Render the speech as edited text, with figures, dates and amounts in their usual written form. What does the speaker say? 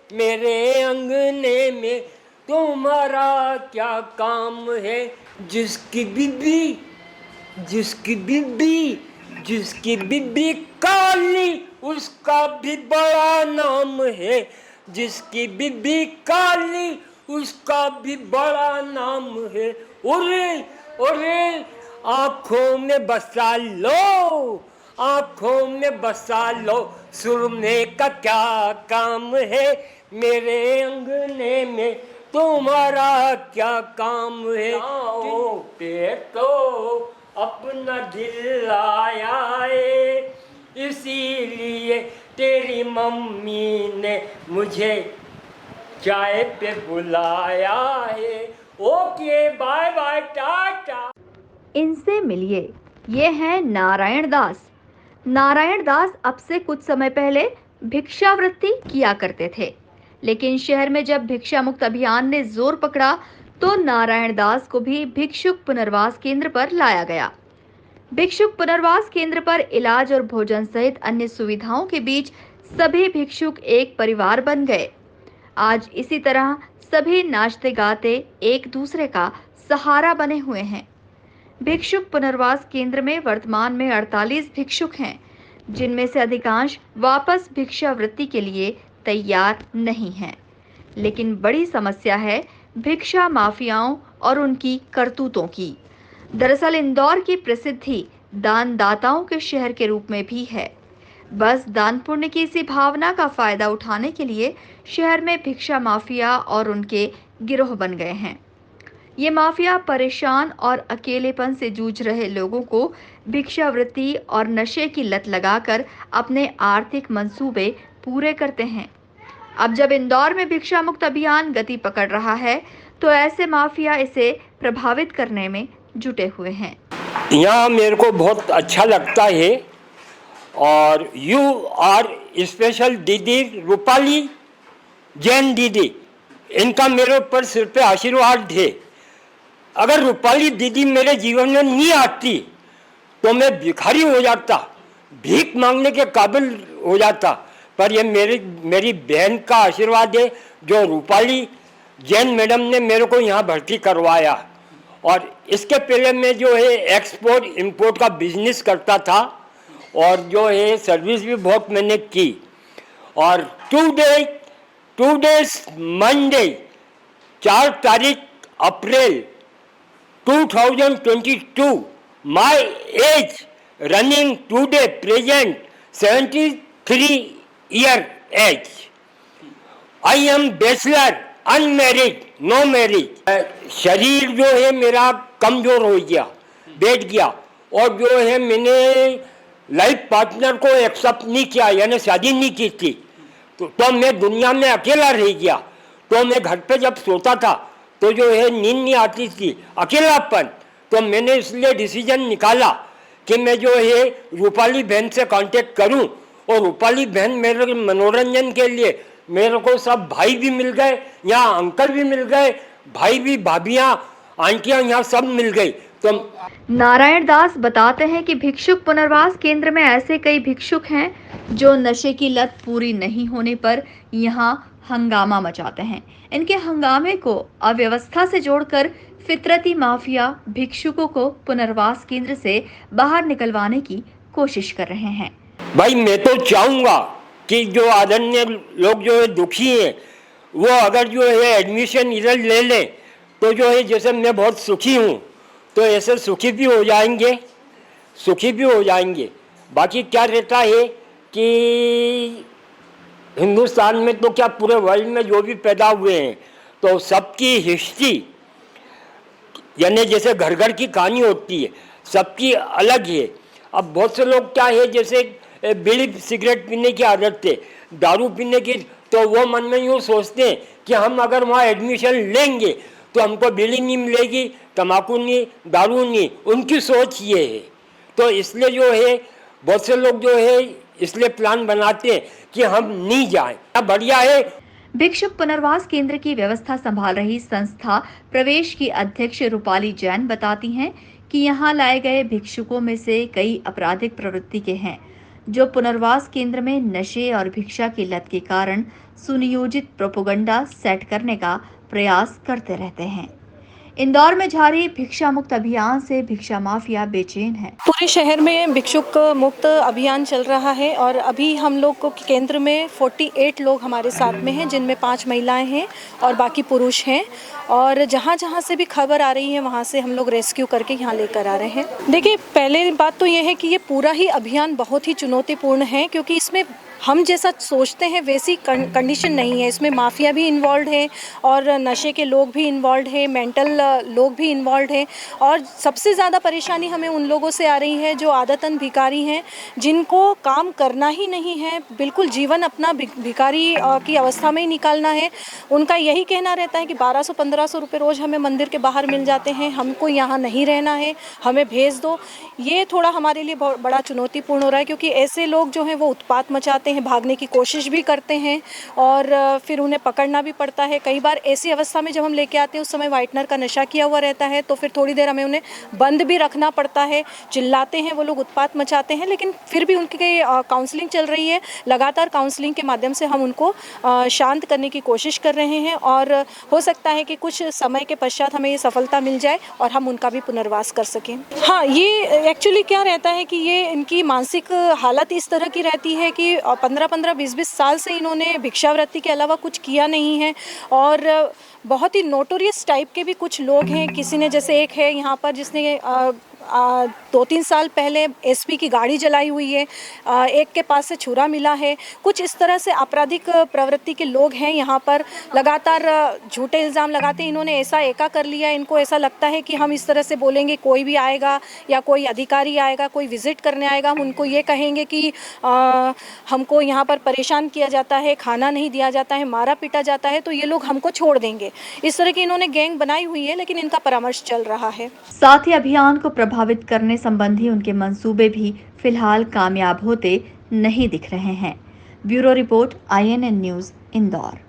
मेरे अंगने में तुम्हारा क्या काम है। जिसकी बीबी जिसकी बीबी जिसकी बीबी काली उसका भी बड़ा नाम है। जिसकी बीबी काली उसका भी बड़ा नाम है। ओरे ओरे आंखों में बसा लो, आंखों में बसा लो, सुरमे का क्या काम है। मेरे अंगने में तुम्हारा क्या काम है। पे तो अपना दिल लाया है, इसीलिए तेरी मम्मी ने मुझे चाय पे बुलाया है। Okay bye bye tata. इनसे मिलिए, ये हैं नारायण दास। नारायण दास अब से कुछ समय पहले भिक्षावृत्ति किया करते थे, लेकिन शहर में जब भिक्षा मुक्त अभियान ने जोर पकड़ा तो नारायण दास को भी भिक्षुक पुनर्वास केंद्र पर लाया गया। भिक्षुक पुनर्वास केंद्र पर इलाज और भोजन सहित अन्य सुविधाओं के बीच सभी भिक्षुक एक परिवार बन गए। आज इसी तरह सभी नाचते गाते एक दूसरे का सहारा बने हुए हैं। भिक्षुक पुनर्वास केंद्र में वर्तमान में 48 भिक्षुक हैं, जिनमें से अधिकांश वापस भिक्षावृत्ति के लिए तैयार नहीं हैं। लेकिन बड़ी समस्या है भिक्षा माफियाओं और उनकी करतूतों की। दरअसल इंदौर की प्रसिद्धि दानदाताओं के शहर के रूप में भी है। बस दान पुण्य की इसी भावना का फायदा उठाने के लिए शहर में भिक्षा माफिया और उनके गिरोह बन गए हैं। ये माफिया परेशान और अकेलेपन से जूझ रहे लोगों को भिक्षावृत्ति और नशे की लत लगाकर अपने आर्थिक मंसूबे पूरे करते हैं। अब जब इंदौर में भिक्षा मुक्त अभियान गति पकड़ रहा है, तो ऐसे माफिया इसे प्रभावित करने में जुटे हुए हैं। यहाँ मेरे को बहुत अच्छा लगता है और यू आर स्पेशल दीदी रूपाली जैन दीदी, इनका मेरे ऊपर सिर पे आशीर्वाद है। अगर रूपाली दीदी मेरे जीवन में नहीं आती तो मैं भिखारी हो जाता, भीख मांगने के काबिल हो जाता। पर ये मेरी बहन का आशीर्वाद है जो रूपाली जैन मैडम ने मेरे को यहाँ भर्ती करवाया। और इसके पहले मैं जो है एक्सपोर्ट इंपोर्ट का बिजनेस करता था और जो है सर्विस भी बहुत मैंने की। और टू डेज मंडे 4 तारीख अप्रैल 2022, my age running today present 73 year age. I am bachelor, unmarried, no marriage. शरीर जो है मेरा कमजोर हो गया, बैठ गया और जो है मैंने लाइफ पार्टनर को एक्सेप्ट नहीं किया, यानी शादी नहीं की थी। तो मैं दुनिया में अकेला रह गया। तो मैं घर पे जब सोता था तो जो है नींद नहीं आती थी, अकेलापन। तो मैंने इसलिए डिसीजन निकाला कि मैं जो है रूपाली बहन से कांटेक्ट करूं और रूपाली बहन मेरे मनोरंजन के लिए मेरे को सब भाई भी मिल गए, यहाँ अंकल भी मिल गए, भाई भी, भाभियाँ, आंटियाँ यहाँ सब मिल गई। तो नारायण दास बताते हैं कि भिक्षुक पुनर्वास केंद्र में ऐसे कई भिक्षुक हैं जो नशे की लत पूरी नहीं होने पर यहाँ हंगामा मचाते हैं। इनके हंगामे को अव्यवस्था से जोड़कर फितरती माफिया भिक्षुकों को पुनर्वास केंद्र से बाहर निकलवाने की कोशिश कर रहे हैं। भाई मैं तो चाहूँगा कि जो आदरणीय लोग जो है दुखी हैं वो अगर जो है एडमिशन इधर ले लें तो जो है जैसे मैं बहुत सुखी हूँ तो ऐसे सुखी भी हो जाएंगे, सुखी भी हो जाएंगे। बाकी क्या रहता है कि हिंदुस्तान में तो क्या पूरे वर्ल्ड में जो भी पैदा हुए हैं तो सबकी हिस्ट्री, यानी जैसे घर घर की कहानी होती है, सबकी अलग है। अब बहुत से लोग क्या है, जैसे बीड़ी सिगरेट पीने की आदत है, दारू पीने की, तो वो मन में यूँ सोचते हैं कि हम अगर वहाँ एडमिशन लेंगे तो हमको बीड़ी नहीं मिलेगी, तम्बाकू नहीं, दारू नहीं। उनकी सोच ये है। तो इसलिए जो है बहुत से लोग जो है इसलिए प्लान बनाते हैं कि हम नहीं जाएं। बढ़िया है। भिक्षुक पुनर्वास केंद्र की व्यवस्था संभाल रही संस्था प्रवेश की अध्यक्ष रूपाली जैन बताती हैं कि यहाँ लाए गए भिक्षुकों में से कई आपराधिक प्रवृत्ति के हैं, जो पुनर्वास केंद्र में नशे और भिक्षा की लत के कारण सुनियोजित प्रोपेगेंडा सेट करने का प्रयास करते रहते हैं। इंदौर में जारी भिक्षा मुक्त अभियान से भिक्षा माफिया बेचैन है। पूरे शहर में भिक्षुक मुक्त अभियान चल रहा है और अभी हम लोग को केंद्र में 48 लोग हमारे साथ में हैं, जिनमें 5 महिलाएं हैं और बाकी पुरुष हैं। और जहाँ से भी खबर आ रही है वहाँ से हम लोग रेस्क्यू करके यहाँ लेकर आ रहे हैं। देखिए, पहले बात तो ये है कि ये पूरा ही अभियान बहुत ही चुनौतीपूर्ण है, क्योंकि इसमें हम जैसा सोचते हैं वैसी कंडीशन नहीं है। इसमें माफिया भी इन्वॉल्व है और नशे के लोग भी इन्वॉल्व है, मेंटल लोग भी इन्वॉल्व है। और सबसे ज़्यादा परेशानी हमें उन लोगों से आ रही है जो आदतन भिखारी हैं, जिनको काम करना ही नहीं है, बिल्कुल जीवन अपना भिखारी की अवस्था में ही निकालना है। उनका यही कहना रहता है कि 1200-1500 रुपये रोज़ हमें मंदिर के बाहर मिल जाते हैं, हमको यहाँ नहीं रहना है, हमें भेज दो। ये थोड़ा हमारे लिए बहुत बड़ा चुनौतीपूर्ण हो रहा है, क्योंकि ऐसे लोग जो हैं वो उत्पात मचाते हैं, भागने की कोशिश भी करते हैं और फिर उन्हें पकड़ना भी पड़ता है। कई बार ऐसी अवस्था में जब हम लेके आते हैं उस समय व्हाइटनर का नशा किया हुआ रहता है, तो फिर थोड़ी देर हमें उन्हें बंद भी रखना पड़ता है। चिल्लाते हैं वो लोग, उत्पात मचाते हैं, लेकिन फिर भी उनकी काउंसलिंग चल रही है। लगातार काउंसलिंग के माध्यम से हम उनको शांत करने की कोशिश कर रहे हैं और हो सकता है कि कुछ समय के पश्चात हमें ये सफलता मिल जाए और हम उनका भी पुनर्वास कर सकें। हाँ, ये एक्चुअली क्या रहता है कि ये इनकी मानसिक हालत इस तरह की रहती है कि 15-15, 20-20 साल से इन्होंने भिक्षावृत्ति के अलावा कुछ किया नहीं है और बहुत ही नोटोरियस टाइप के भी कुछ लोग हैं। किसी ने, जैसे एक है यहाँ पर जिसने 2-3 साल पहले एसपी की गाड़ी जलाई हुई है, एक के पास से छुरा मिला है। कुछ इस तरह से आपराधिक प्रवृत्ति के लोग हैं यहाँ पर। लगातार झूठे इल्ज़ाम लगाते हैं। इन्होंने ऐसा एका कर लिया, इनको ऐसा लगता है कि हम इस तरह से बोलेंगे, कोई भी आएगा या कोई अधिकारी आएगा, कोई विज़िट करने आएगा, हम उनको ये कहेंगे कि हमको यहाँ पर परेशान किया जाता है, खाना नहीं दिया जाता है, मारा पीटा जाता है, तो ये लोग हमको छोड़ देंगे। इस तरह की इन्होंने गैंग बनाई हुई है, लेकिन इनका परामर्श चल रहा है। साथ ही अभियान को प्रभावित करने संबंधी उनके मंसूबे भी फिलहाल कामयाब होते नहीं दिख रहे हैं। Bureau report, INN news, Indore.